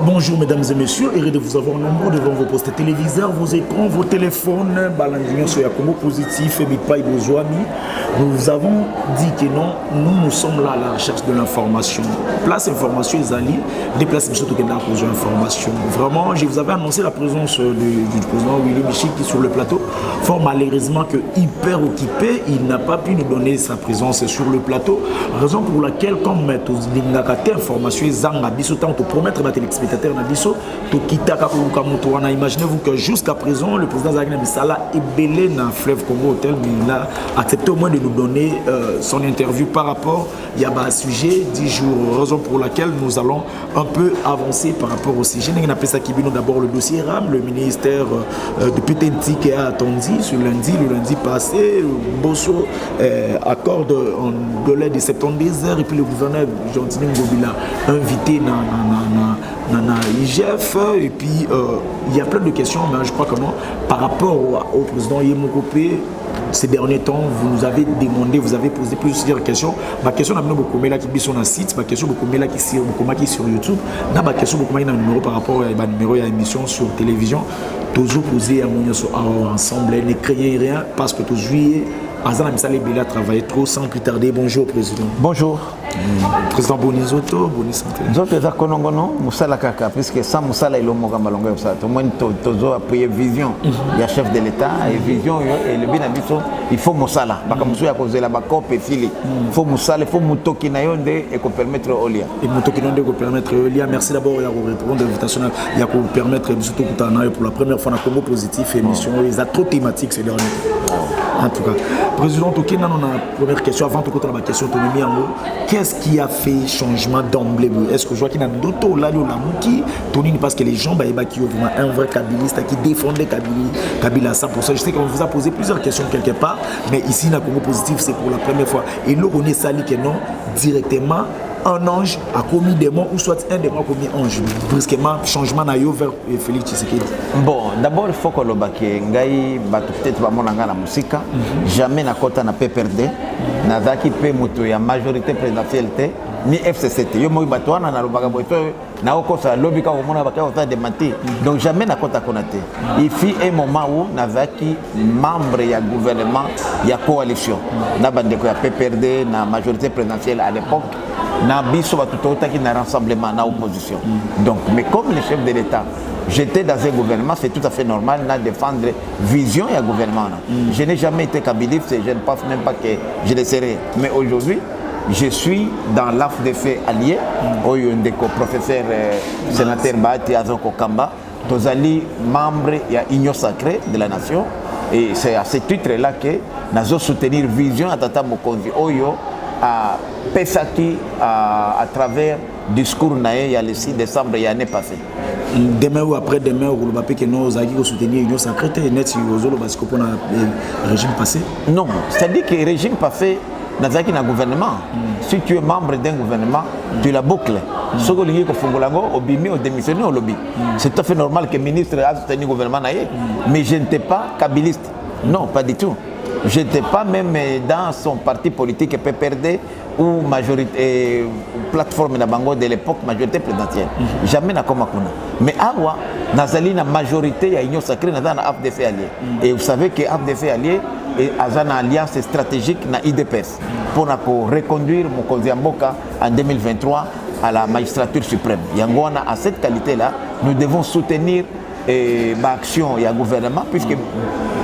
Bonjour mesdames et messieurs, heureux de vous avoir nombreux devant vos postes téléviseurs, vos écrans, vos téléphones, balandinion sur Yakomo positif et Bipaï Bozouami. Nous avons dit que non, nous sommes là à la recherche de l'information. Place information Zali, déplace M. Tokenda pour l'information. Vraiment, je vous avais annoncé la présence du président Willy Michik sur le plateau. Fort malheureusement que hyper occupé, il n'a pas pu nous donner sa présence sur le plateau. Raison pour laquelle, comme tous les informations Zanga Bisso, tant te promettre la téléspectateur Nabiso, to Kitaka Kamutuana. Imaginez-vous que jusqu'à présent, le président Zagna Bissala est belé dans le fleuve Congo Hotel, mais il a accepté au moins de nous donner son interview par rapport à un sujet 10 jours. Raison pour laquelle nous allons un peu avancer par rapport au sujet. Nous avons appelé ça d'abord le dossier RAM, le ministère de PTNT qui a attendu sur le lundi passé. Bosso accorde un délai de 72 heures et puis le gouverneur Jean-Tini Ngobila invité dans l'IGF et puis il y a plein de questions, mais je crois que non, par rapport au président Yemokopé, ces derniers temps, vous nous avez demandé, vous avez posé plusieurs questions. Ma question n'a pas beaucoup là qui sur le site, ma question beaucoup là qui sur YouTube, ma question beaucoup là numéro par rapport à numéro à émission sur télévision. Toujours posé à mon ensemble, ne créez rien parce que toujours Azan Amissale Bela travaille trop sans plus tarder. Bonjour président. Bonjour. Président Bonizoto, bonne santé. Zoto za konongono musala kaka puisque sans musala ilo moga malonga yo ça. Tout monde tozo appuyer vision. Il y a chef de l'état et vision et le bina biso il faut musala. Baka musu ya kozela ba kope fili. Il faut musala, il faut mutoki na yonde et ko permettre olia. Et mutoki nonde ko permettre olia. Merci d'abord ya répondre à l'invitation ya ko permettre biso kutana pour la première fois na Congo positif émission les a trop thématiques ces derniers temps. En tout cas, président Tokena, on a la première question avant de côté la question autonomie en haut. Qu'est-ce qui a fait changement d'emblée? Est-ce que je vois qu'il y a d'autres là qui Tony parce que les gens qui ont vraiment un vrai kabiliste qui défendait Kabila 100%. Je sais qu'on vous a posé plusieurs questions quelque part, mais ici dans Congo positif c'est pour la première fois. Et là on est sali que non directement. Un ange a commis des mots ou soit un démon a commis ange. Brusquement, changement n'a eu vers Félix Tshisekedi. Bon, d'abord, il faut que le baké ngai peut-être pas mon la musique. Jamais na kota na PPRD. Na zaki pe moto ya majorité présidentielle ni FCCT. Yo moi batwana na lobaga boito na okosa lobika au mona baka ota démenti. Donc jamais na kota konaté. Il fut un moment où na zaki membre ya gouvernement ya coalition. Na bandeko ya PPRD na majorité présidentielle à l'époque. Na biso batutota qui na rassemblement na opposition. Donc mais comme le chef de l'État, j'étais dans un gouvernement, c'est tout à fait normal de défendre vision et un gouvernement. Je n'ai jamais été kabiliste et je ne pense même pas que je le serai. Mais aujourd'hui, je suis dans l'AFDF allié, où il y a un professeur sénateur Bahati Azoko Kamba, Tozali membre de l'Union sacrée de la nation. Et c'est à ce titre-là que nous allons soutenir vision à Tata Mokonzi Oyo à Pesaki à travers le discours naé il y a le 6 décembre l'année passée. Demain ou après-demain, vous ne que nous allons soutenir l'Union sacrée net sur le régime passé? Non, c'est-à-dire que le régime passé, dans un gouvernement, si tu es membre d'un gouvernement, tu la boucles. Ce que tu as obimi ou démissionné au lobby. C'est tout à fait normal que le ministre a soutenu le gouvernement, mais je n'étais pas kabiliste. Non, pas du tout. Je n'étais pas même dans son parti politique PPRD ou majorité plateforme de Bango de l'époque majorité présidentielle. Jamais n'a comme Akuna. Mais awa nazali na majorité à Union sacrée na AFDF allié. Et vous savez que AFDF allié est une alliance stratégique na IDPS pour reconduire Mokonzi Mboka en 2023 à la magistrature suprême. Yangwana à cette qualité là, nous devons soutenir l'action et le gouvernement puisque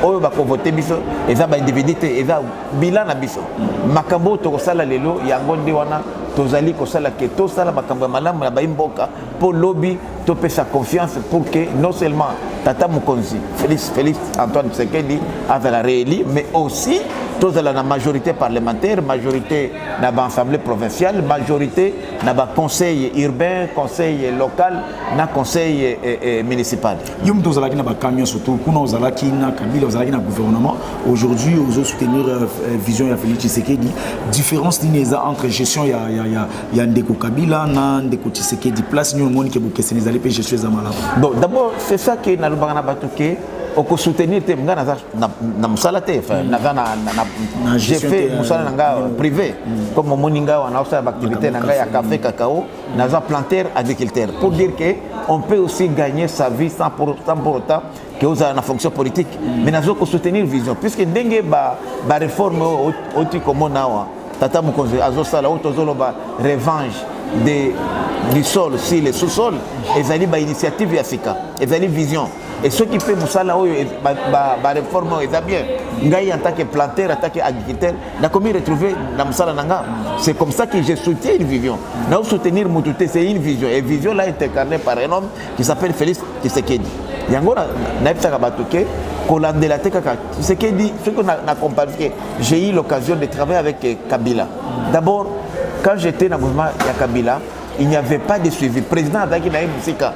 oyo bako voter biso eza ba individualité eza bilan na biso makambo to kosala lelo yango ndi wana tozali kosala ke to sala makambo malamu na ba mboka pour lobby to pesa confiance pour que non seulement Tata Mokonzi Félix Antoine Tshisekedi azala réélu mais aussi tozala na majorité parlementaire, majorité na ba assemblée provinciale, majorité na ba conseil urbain, conseil local, na conseil municipal. Yom tozala ki na ba camion surtout kuna ozala ki na Kabila ozala ki na gouvernement. Aujourd'hui, aux soutenir vision ya Félix Tshisekedi, différence d'ineza entre gestion ya Ndeko Kabila na Ndeko Tshisekedi place nous monde que vous questionner les gestion za malaba. Bon, d'abord, c'est ça que na lobanga na batuke oko soutenir te nga na musala te naza na j'ai fait musala nanga privé comme moninga wana osala activité nanga ya café cacao naza planteur agriculteur pour dire que on peut aussi gagner sa vie sans pour autant que vous avez une fonction politique mais nazo ko soutenir vision puisque ndenge ba réforme oti comme nawa tata mukonzi azosala otozolo ba revanche du sol si le sous-sol ezali ba initiative ya sika ezali vision et ce qui fait musala oyo ba réforme eza bien ngai en tant que planteur en tant que agriculteur na komi retrouver na musala nanga c'est comme ça que je soutiens une vision na soutenir mututé c'est une vision et vision là est incarnée par un homme qui s'appelle Félix Tshisekedi yango na epsaka bato ke kolandela te kaka Tshisekedi ce qu'on a comparé que j'ai eu l'occasion de travailler avec Kabila d'abord quand j'étais dans le mouvement ya Kabila il n'y avait pas de suivi. Le président Adaki Naïm Moussika,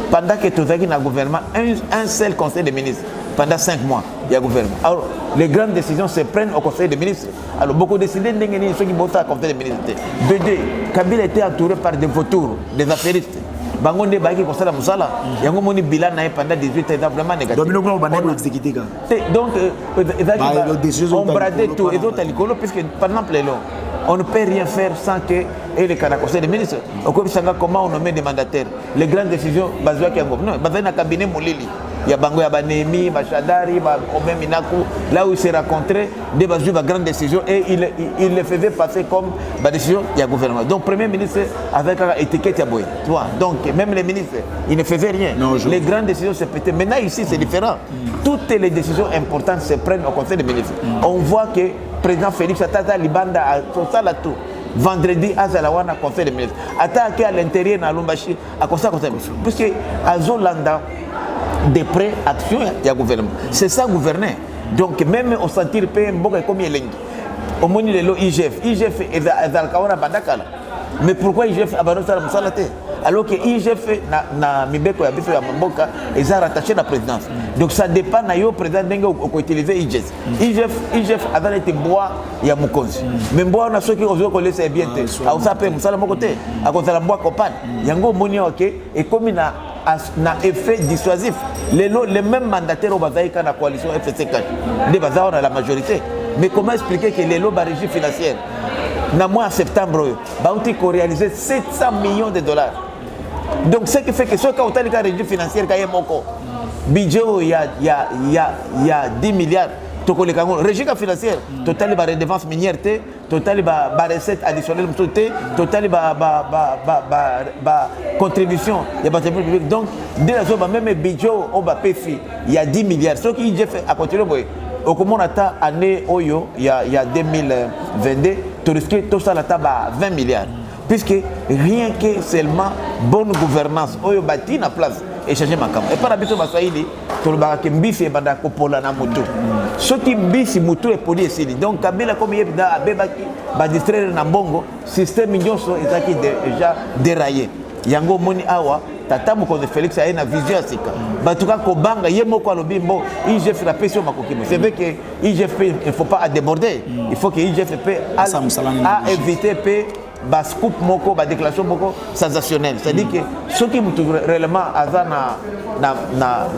pendant que tu as dans le gouvernement, un seul conseil de ministres, pendant 5 mois, il y a gouvernement. Alors, les grandes décisions se prennent au conseil de ministres. Alors, beaucoup décident de ceux qui votent au conseil de ministres. Deux, Kabila était entouré par des vautours, des affairistes. Bangonde Baki conseil de Moussala, il y a un bilan pendant 18 ans vraiment négatif. Donc, on bradait tout. Et d'autres, puisque par exemple, on ne peut rien faire sans que les conseil des ministres. Comment on nomme des mandataires? Les grandes décisions, non, dans un cabinet Moulili. Il y a Bango Yabanemi, Bachadari, Omem Minaku, là où ils se rencontraient, des grandes décisions et il les faisait passer comme des décisions, il y a gouvernement. Donc, Premier ministre avec une étiquette à boy. Donc, même les ministres, ils ne faisaient rien. Non, les grandes décisions se pétaient. Maintenant, ici, c'est différent. Toutes les décisions importantes se prennent au conseil des ministres. On voit que le président Félix Atata Libanda a tout. Vendredi, Azalawana, conseil des ministres. Attaqué à l'intérieur, dans Lumbashi, à conseil des ministres. Puisque Azolanda, des prêts, actions, il y a gouvernement. C'est ça gouverner. Donc, même au sentir paix, comme il est au moins le IGF est dans le Kawana Bandakala. Mais pourquoi IGF a abandonné la Moussalate? Alors que IGF na Mibeko ya Biso ya Mamboka est rattaché à la présidence. Donc ça dépend de la président qui utilise IGF. IGF a été bois et à Mukonzi. Mais bois on a ceux qui ont laissé bien. A ça peut Moussala mon côté. À cause de la bois copan. Yango moni ok et comme il a effet dissuasif. Les mêmes mandataires au Bazaïka dans la coalition FCK. Les Bazaïka ont la majorité. Mais comment expliquer que les lots de régie financière, dans le mois de septembre, ont réalisé 700 millions de dollars. Donc, ce qui fait que ce qui ont la régie financière, budget, il y a 10 milliards. Régie financière, total de redevance minière, total de recettes additionnelles, total de contribution. Donc, dès la zone, même budget au PFI, il y a 10 milliards. Ce qui est fait à continuer. Au comment on attend année Oyo, il y a 2022, tu risques tout ça à 20 milliards. Puisque rien que seulement bonne gouvernance, Oyo bâti na place et changer ma cam. Et par habitude, Baswahili, tu le barake mbisi et bandako pola na moto. Ce qui mbisi moto est poli ici. Donc, Kabila comme il y a bebaki, ba distraire na bongo, système mignon sont déjà déraillé. Yango moni awa. Tata Mukonzi Félix a une vision à Sika. Batuka Kobanga, Yemoko Alobimbo, IGF la pression Makokimo. C'est vrai que IGF il ne faut pas déborder. Il faut que IGF a évité bas scoop moko, bas déclaration moko sensationnelle. C'est-à-dire que ceux qui sont réellement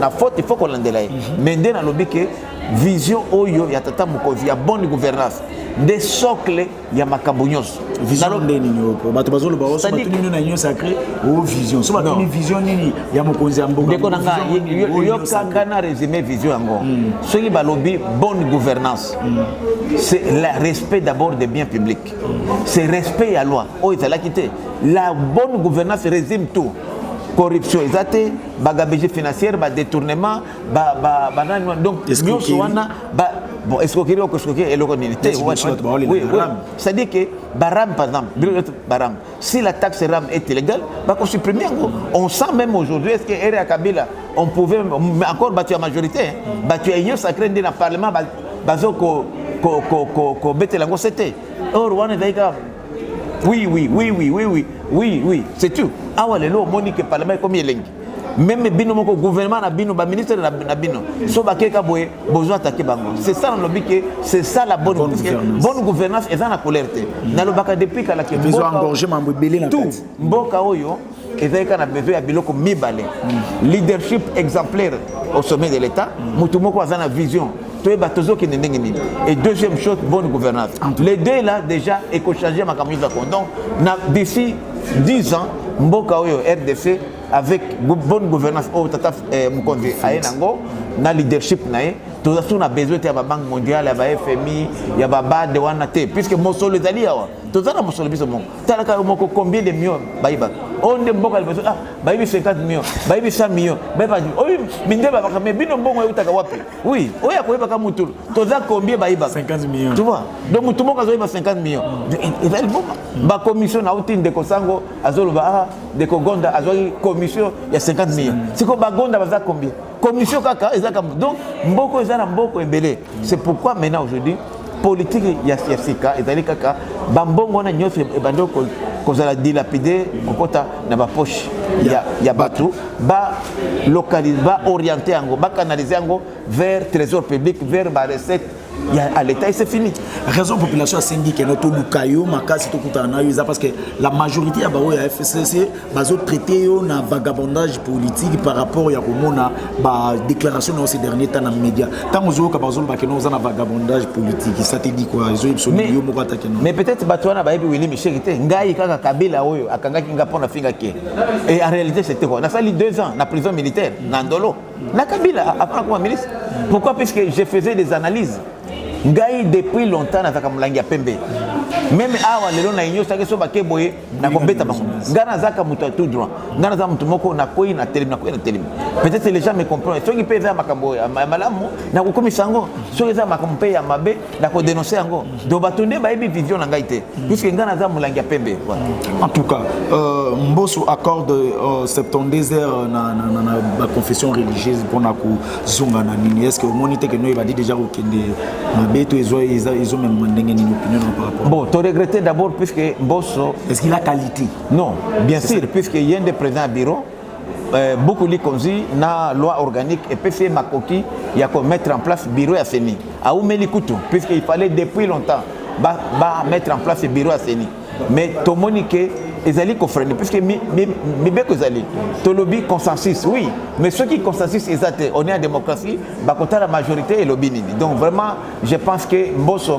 na faute, il faut qu'on l'endelaye. Mais dès dans lobby que vision oyo ya Tata Mukonzi, il y a bonne gouvernance. Des socles, il y a Makabounyos. Vision de Nino. Batubazo le baos, Batuni na Nino sacré, ou vision. So Batuni vision nini, il y a Mukonzi Amboga. Dekonanga, yo kangana résumé vision ango. Ce qui balobi bonne gouvernance. C'est le respect d'abord des biens publics. C'est respect à la loi. Oh, ils allaient quitter. La bonne gouvernance résume tout. Corruption, exacte, bagabégie financière, détournement, donc bon, escroquerie ou escroquerie et l'organité. Oui, c'est-à-dire que Baram, par exemple, si la taxe RAM est illégale, on supprime. On sent même aujourd'hui, est-ce que Ere Kabila, on pouvait encore battre la majorité, battre l'union sacrée dans le Parlement, qu'on bête la c'était. Or, on est d'accord. Oui, c'est tout. Ah ouais, le Monique Parlement comme il est. Même bino moko gouvernement na bino ba ministre na bino so ba keka boye besoin attaquer bango. C'est ça dans le que c'est ça la bonne gouvernance et dans la colère. Na lo baka depuis kala ke besoin engorger mambo belé na tout mboka oyo ezalika na besoin ya biloko mibale. Leadership exemplaire au sommet de l'État, mutu moko aza na vision. Et deuxième chose, bonne gouvernance. Les deux là déjà éco-changé ma campagne. Donc d'ici 10 ans, Mboka Oyo RDC avec bonne gouvernance au Tata Mukonzi Ayenango, na leadership nae, tout ça on a besoin de la Banque mondiale, la FMI, il y a BAD de Wanate, puisque mon sol les alliés, tout ça na mon sol biso mon. Talaka moko combien de millions baïba. On de Mboka besoin baïbi 50 millions, baïbi 100 millions, baïba. Oui, minde ba mais bino mbongo utaka wapi. Oui, oya ko ba kamutu. Tout ça combien baïba 50 millions. Tu vois. Donc mutu moko zo 50 millions. Et là bon ba commission na outil de Kosango azolo ba de Kogonda azoli commission il y a 50 millions. C'est quoi Bagonda baza combien? Commission kaka ezaka. Donc mboko ezana mboko ebele. C'est pourquoi maintenant aujourd'hui politique ya sika ezali kaka bambongo na nyose ebandoko kozala dilapider kokota na ba poche ya batu ba localiser ba orienter yango ba canaliser yango vers trésor public vers ba recette à l'État et c'est fini. Raison population a singi que notre lukayo makasi to kutana yo parce que la majorité ya bawo ya FCC bazo traiter yo na vagabondage politique par rapport ya komona ba déclaration dans ces derniers temps dans médias. Tant ozo ka bazo ba que nous na vagabondage politique, ça te dit quoi? Ils ont yo moko attaquer non. Mais peut-être batwana ba yebi Willy Michel te ngai kaka Kabila oyo akangaki ngapona finga ke. Et en réalité c'était quoi? Na sali 2 ans na prison militaire na Ndolo. Na Kabila après comme ministre. Pourquoi? Parce que je faisais des analyses. Ngai depuis longtemps nataka mulangi ya pembe. Même awa lelo na inyo sake so bakeboye na kombeta bango. Ngana zaka mutu tout droit. Ngana za mutu moko na koyi na télé. Peut-être les gens me comprennent. Soki peza makambo ya malamu na kokomisa ngo. Soki za makambo ya mabe na ko dénoncer yango. Do batonde ba yebi vision na ngai te. Puisque ngana za mulangi ya pembe. En tout cas, Mbosso accorde 72 heures na confession religieuse pour na ko zonga na nini. Est-ce que au monité que nous il va dire déjà au kende ils ont même une opinion par rapport. Bon, tu regrettes d'abord puisque Mbosso. Est-ce qu'il a qualité? Non, bien sûr, puisqu'il y a des présidents à bureau, beaucoup de conduits na loi organique et PC Makoki, il y a qu'à mettre en place bureau à Seni. À Oumeli Koutou, puisqu'il fallait depuis longtemps mettre en place le bureau à Seni. Mais Tomonique, ils allaient confréner, puisque Mibeko Zali, Tolobi consensus, oui, mais ceux qui consensus, on est en démocratie, Bakota la majorité est lobby. Donc vraiment, je pense que Mbosso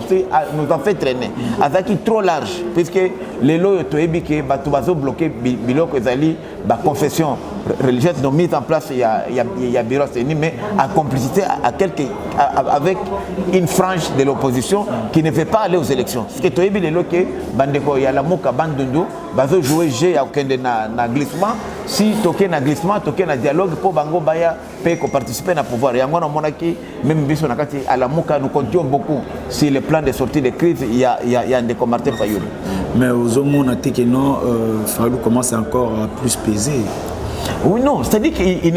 nous a fait traîner. Avec trop large, puisque les lois Toebi qui Batubazo bloqué Biloko Zali, confession religieuse ont mis en place il y a bureau Seni, mais en complicité avec une frange de l'opposition qui ne veut pas aller aux élections. Ce que Toebi les lois que Bandeko y a la Moka Bandundu, bazo jouer G à aucun na glissement. Si toqué na glissement, toqué na dialogue pour Bango Baya peut participer à pouvoir. Et en monaki, même biso nakati à la Moka, nous comptions beaucoup sur le plan de sortie de crise. Il y a un de Martin Fayoul. Mais aux hommes on a dit que non, Fayoul commence encore à plus peser. Oui, non, c'est-à-dire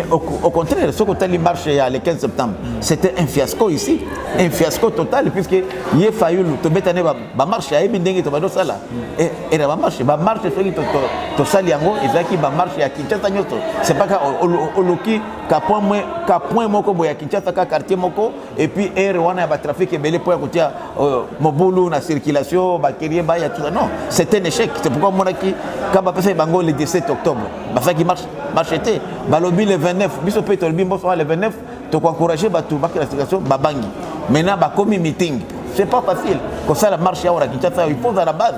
qu'au contraire, ce que tu as marché le 15 septembre, c'était un fiasco ici, un fiasco total, puisque il y a fallu te mettre en marche, il y a eu une sala. Et la marche, la marche, tu sali yango, et ça qui va marcher à Kinshasa. C'est pas qu'au point moko boya Kinshasa, quartier moko, et puis Rwanda va trafic et belé pour écouter Mobulu, la circulation, Bakiri, Baya, tout ça. Non, c'est un échec. C'est pourquoi mon aki, quand on fait Bango le 17 octobre, ça qui marche. Marcheté, balobi le 29, biso pe tolbi Mbosso le 29, tu encourager batu baki la situation babangi. Maintenant ba komi meeting, c'est pas facile. Comme ça la marche à Kinshasa, il faut à la base.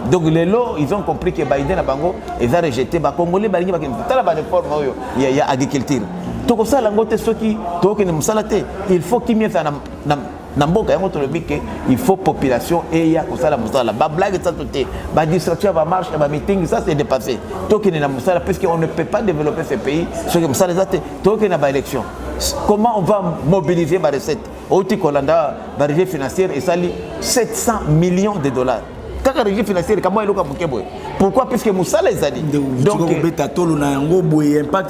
Donc les lots, ils ont compris que Biden a bango, ils ont rejeté ba congolais balingi ba tala ba réforme yo, il y a agriculture. To ko ça la ngote soki to ke ne musalate, il faut qu'il mieux na mboka yango tolobi ke il faut population et ya kosala musala ba blague ça tout ba distraction ba marche ba meeting ça c'est dépassé to ke na musala parce qu'on ne peut pas développer ce pays ce que musala ça to ke na ba élection. Comment on va mobiliser ma recette au Tikolanda ba régie financière et ça 700 millions de dollars. Quand la régie financière comment eloka mukeboy. Pourquoi? Puisque Moussala est allé. Donc, impact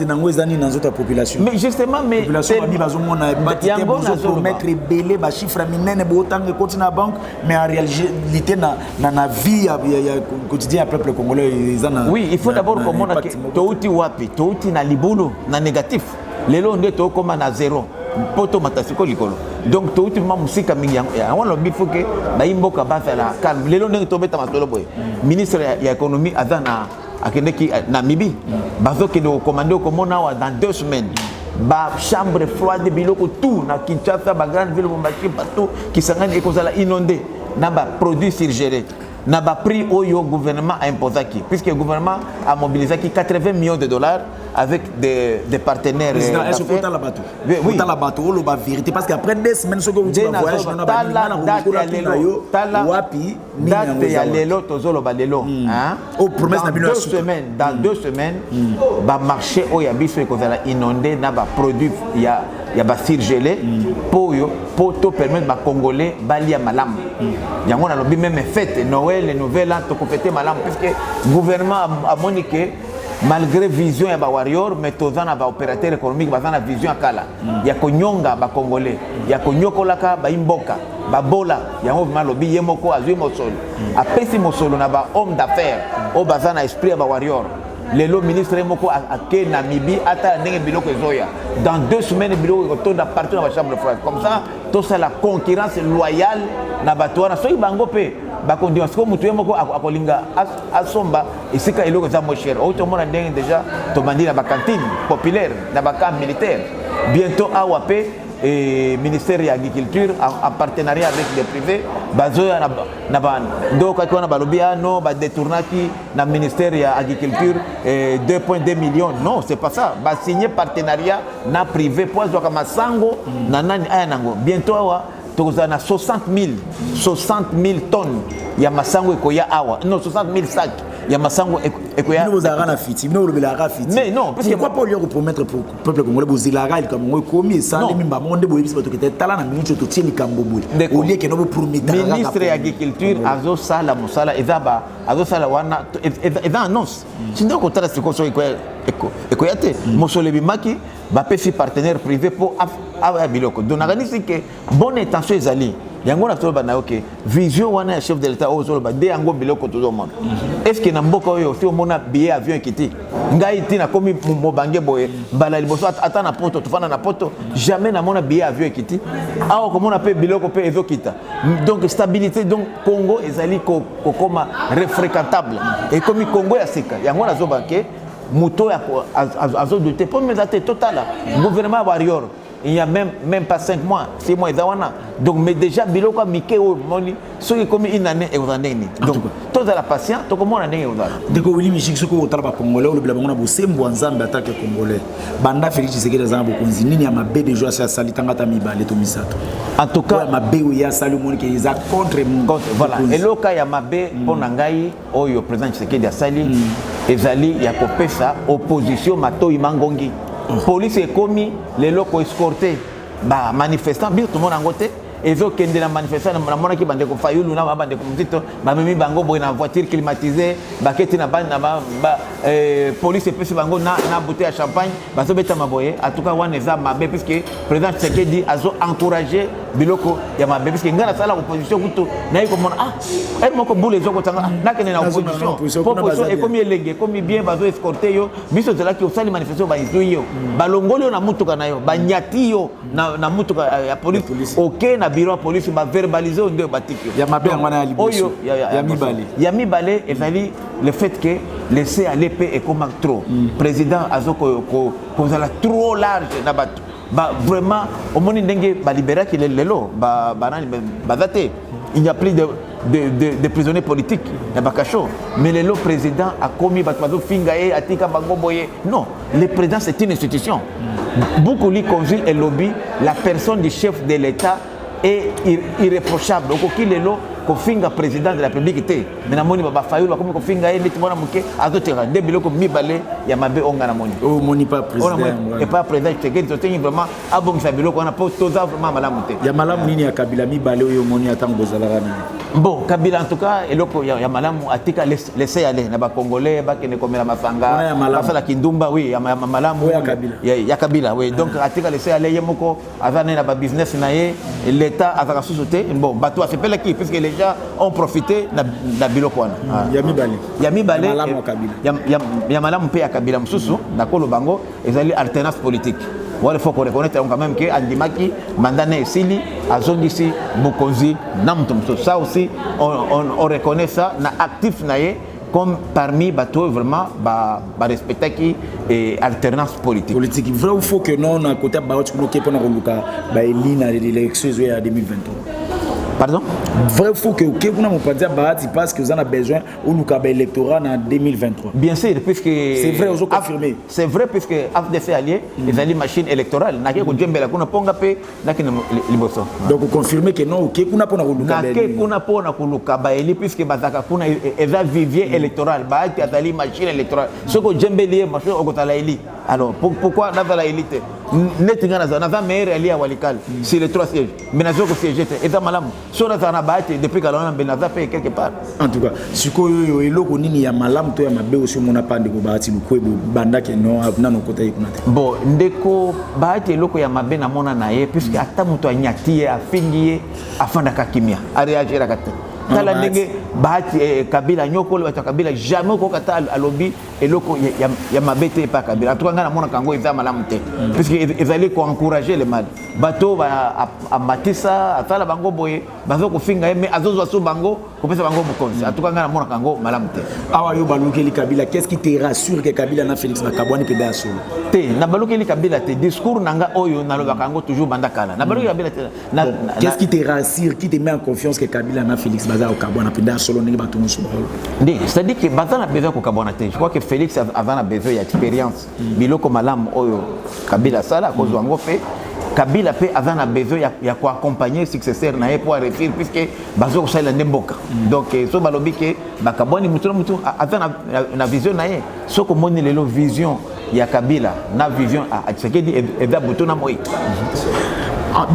dans la population. Mais justement, mais population promettre belé, chiffre minene, continue à banque, mais en réalité, dans la vie quotidienne du peuple congolais, oui, il faut d'abord comprendre que Touti Wapi, Touti na libulu, na négatif. Les lots de comme à zéro. Poto matasiko likolo. Donc tout le monde musika mingi on lo bifo ke ba imboka ba faire la calme. Les lots de tomber ta masolo boy. Ministre ya économie azana akende ki Namibie bazo ki do commander komona wa dans 2 semaines ba chambre froide biloko tout na Kinshasa ba grande ville Lubumbashi partout qui sangani ekozala inondé na ba produits surgelés na ba prix oyo gouvernement a imposaki puisque le gouvernement a mobilisé 80 millions de dollars avec des partenaires. Est-ce que tu as la bateau? Oui, tu as la bateau, la vérité parce qu'après 2 semaines ce que vous dites voyage on a pas date ya lelo tozolo ba lelo hein au promesse na dans 2 semaines ba marché oyo biso ekozala inondé na ba produit ya ba surgelé pour te permettre ba congolais balia malam yango na lobi même fête Noël et Nouvelle An to ko fêter malam puisque gouvernement a moniqué malgré vision ya ba warrior mais tozana ba opérateur économique bazana vision akala ya konyonga ba congolais ya konyokolaka ba imboka ba bola yango malobi yemoko azui mosolo apesi mosolo na ba homme d'affaires o bazana esprit ya ba warrior lelo ministre moko ake Namibie ata ndenge biloko ezoya dans 2 semaines biloko kotonda partout na ba chambre froide comme ça tout ça la concurrence loyale na batwana soki bango pe bakondiwa siko mutu moko akolinga asomba esika eloko za mo cher auto mona ndenge déjà to bandi na ba cantine populaire na ba camp militaire bientôt AWP et ministère de l'agriculture en partenariat avec les privés bazoya na ba ndoka kwa na balobia no ba détournaki na ministère de l'agriculture 2.2 millions non c'est pas ça ba signer partenariat na privé pour zoka masango na nani aya nango bientôt awa tozana 60 000 tonnes ya masango ekoya awa non 60 000 sacs ya masango ekoya nous avons fiti nous le belaka fiti mais non parce que pourquoi pas lui promettre pour peuple congolais bozilaka il comme ngoi komi ça les mimba monde boye biso to tala na minute to tieni kambobo au lieu que no promettre ministre de l'agriculture azo sala musala ezaba azo sala wana eza annonce sinon ko tala siko so ekoya te mosole bimaki ba pesi partenaire privé pour ava biloko donc nakanisi que bonne intention ezali yango na tolo bana OK vision wana ya chef de l'état ozolo ba de yango biloko todo monde est-ce que na mboka oyo si omona billet avion ekiti ngai tina komi mobange boye bala liboso ata na poto tufana na poto jamais na mona billet avion ekiti awo komona pe biloko pe ezokita donc stabilité donc Congo ezali kokoma refréquentable et comme Congo ya sika yango na zoba ke muto ya azo doté pour me date totale gouvernement warrior il y a même pas 5 mois 6 mois ezawana donc mais déjà biloko mike o moni soki comme une année et vous en ndeni donc tous à la patient to comme on a ndeni ozala deko Willy Michik soko otala ba congolais o lebla bango na bosembo nzambe attaque congolais banda Félix Tshisekedi za bokonzi nini ya mabe de joie sali tangata mibale to misato en tout cas mabe o ya sali moni ke iza contre voilà et loka ya mabe pona ngai oyo président Tshisekedi asali ezali ya kopesa opposition matoi mangongi police ekomi lelo ko escorter ba manifestant bien tout le monde en côté ezo kende na manifestant na mona ki bande ko fayulu na bande ko mzito ba memi bango boy na voiture climatisée ba keti na ba police epesi bango na bouteille à champagne ba so beta maboye en tout cas wana za mabe puisque président Tshisekedi azo encourager biloko ya mabe puisque ngana sala opposition kuto na yiko mona elle moko boule ezoko tanga na kene na opposition opposition et comme elenge comme bien bazo escorter yo biso zela ki osali manifestation ba izuyo ba longolo na mutuka na yo ba nyati yo na mutuka ya police OK na bureau police ba verbaliser ndio batiki ya mabe ngwana ya liboso ya mibale ezali le fait que laisser aller paix et comme trop président azoko ko trop large na bato ba vraiment au monde ndenge ba libérer ki lelo ba date il n'y a plus de prisonniers politiques na bakacho mais le président a commis bato finga et atika bango boye non le président c'est une institution beaucoup lui conduit et lobby la personne du chef de l'état est irréprochable donc qui lelo ko finga président de la République té mais na moni ba fayulu comme ko finga neti mona muke azotera de biloko mibale ya mabe onga na moni oh moni pas président et pas président Tshisekedi to tengi vraiment abongisa biloko na po toza vraiment malamu té ya malamu nini ya Kabila mibale oyo moni atango bozalaka na bon Kabila en tout cas eloko ya malamu atika laisser aller na ba congolais ba kene komela mafanga basala kindumba oui ya malamu ya Kabila oui donc atika laisser aller yemoko azana na ba business na ye l'état azaka sous-sauté bon bato asepela ki puisque les gens ont profité na biloko wana ya mibale ya malamu pe ya Kabila mususu na kolo bango ezali alternance politique wale faut qu'on reconnaisse quand même que andimaki mandane esili azongisi bokonzi na mtu mususu ça aussi on reconnaît ça na actif na ye comme parmi bateaux vraiment respecter qui alternance politique. Politique. Vrai ou faux que non, à côté de Baot, tu peux pas l'élection de 2023. Pardon? Vrai ou faux que vous n'avez pas dit parce que vous avez besoin de l'électorat en 2023. Bien sûr, puisque c'est vrai, vous confirmé. C'est vrai puisque AFDC allié, ils ont une machine électorale. Donc vous confirmez que non, vous n'avez pas puisque ils ont vivier électoral, ils ont une machine électorale. Ce que j'aime bien, alors pourquoi dans la élite? Nous avons meilleur allié à Walikal sur les 3 sièges. Mais nous avons siégé. Et ça, madame, si on a depuis qu'on a fait quelque part. En tout cas, si vous avez un y a malam, tu as ma béo sur mon appart de Bobati, le Kouébou, Banda qui non, à nos côtés. Bon, ndeko, Bahati, loko ya mabe na mona nae, puisque ata mutu a nyati, a fingi, a fanda kakimia, a réagir à kate. Tala ndenge Bahati Kabila nyoko le bato Kabila jamais ko kata alobi eloko ya mabete pa Kabila. En tout cas ngana mona kango eza malamu te. Puisque ils allaient ko encourager le mal. Bato ba a matisa atala bango boye bazo ko finga mais azozo aso bango ko pesa bango bukonzi. En tout cas ngana mona kango malamu te. Awa yo balukeli Kabila, qu'est-ce qui te rassure que Kabila na Félix Nakabwani pe da solo? Te na balukeli Kabila te discours nanga oyo na loba kango toujours bandakala. Na balukeli Kabila te. Qu'est-ce qui te rassure, qui te met en confiance que Kabila na Félix au Kabwana penda solo ndenge bato musu balo. C'est-à-dire que bazana besoin ko Kabwana te. Je crois que Félix a besoin d'expérience. Biloko malam oyo Kabila sala ko zwango pe Kabila pe a besoin ya ko accompagner successeur na pour réussir puisque bazo ko sala ndemboka. Donc so balobi ke bakabwani mutu azana na vision na ye. So ko moni lelo vision ya Kabila na vision a Tshisekedi et da butona moi.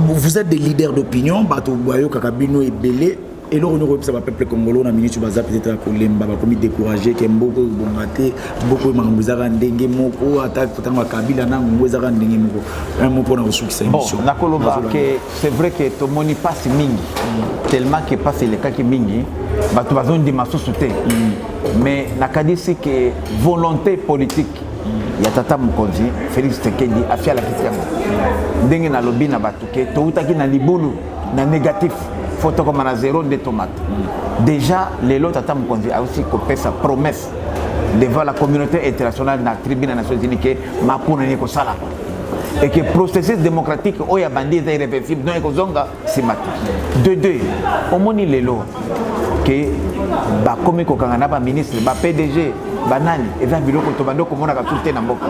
Vous êtes des leaders d'opinion, bato boyo kakabino et belé. Et là, on a peuple congolais, on a minute peut-être à Kolemba, on a découragé, qu'il y a beaucoup de bongaté, beaucoup de mangouzaran dengue moko, attaque pourtant à Kabila, na mangouzaran dengue moko. Un mot pour nous succès. Bon, nakoloba que c'est vrai que tout le monde passe mingi, tellement que passe les cas qui mingi, bah tu vas une dimension sauter. Mais nakadi c'est que volonté politique. Ya tata Mukonzi, Félix Tshisekedi a fait la question. Dengue na lobby na batuke, to utaki na libulu na négatif. Photo comme à 0 de tomates. Déjà, les lots Tata Mukonzi a aussi coupé sa promesse devant la communauté internationale dans la tribune des Nations Unies que ma pour n'est que ça là. Et que le processus démocratique où il y a bandit est irréversible, donc il y a c'est matin. De deux, au moins les lots que bah comme kokangana ba ministre, ba PDG, banani, et ça biloko to bando komona ka tout na mboka.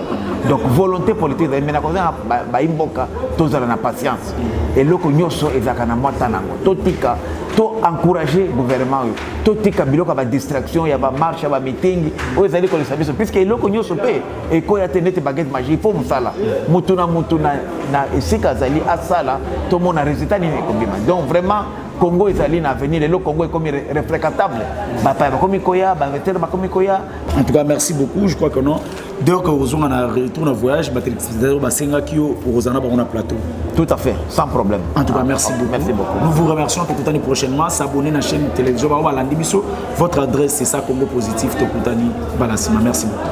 Donc volonté politique mais na koza ba imboka tozala na patience. Et loko nyoso ezaka na mwata nango. Totika to encourager gouvernement to tika biloko ba distraction ya ba marche ba meeting o ezali ko lesabiso puisque loko nyoso pe e ko ya tenete baguette magique faut musala. Mutuna na esika zali asala to mona résultat ni kobima. Donc vraiment Congo est allé à venir, le Congo est comme réfréquentable. En tout cas, merci beaucoup. Je crois que non. Dès que vous retourne en voyage, vous en plateau. Tout à fait, sans problème. En tout cas, merci beaucoup. Merci beaucoup. Nous vous remercions pour tout année prochainement. S'abonner à la chaîne télévision. Votre adresse, c'est ça, Congo Positif, Tokutani, Balasima. Merci beaucoup.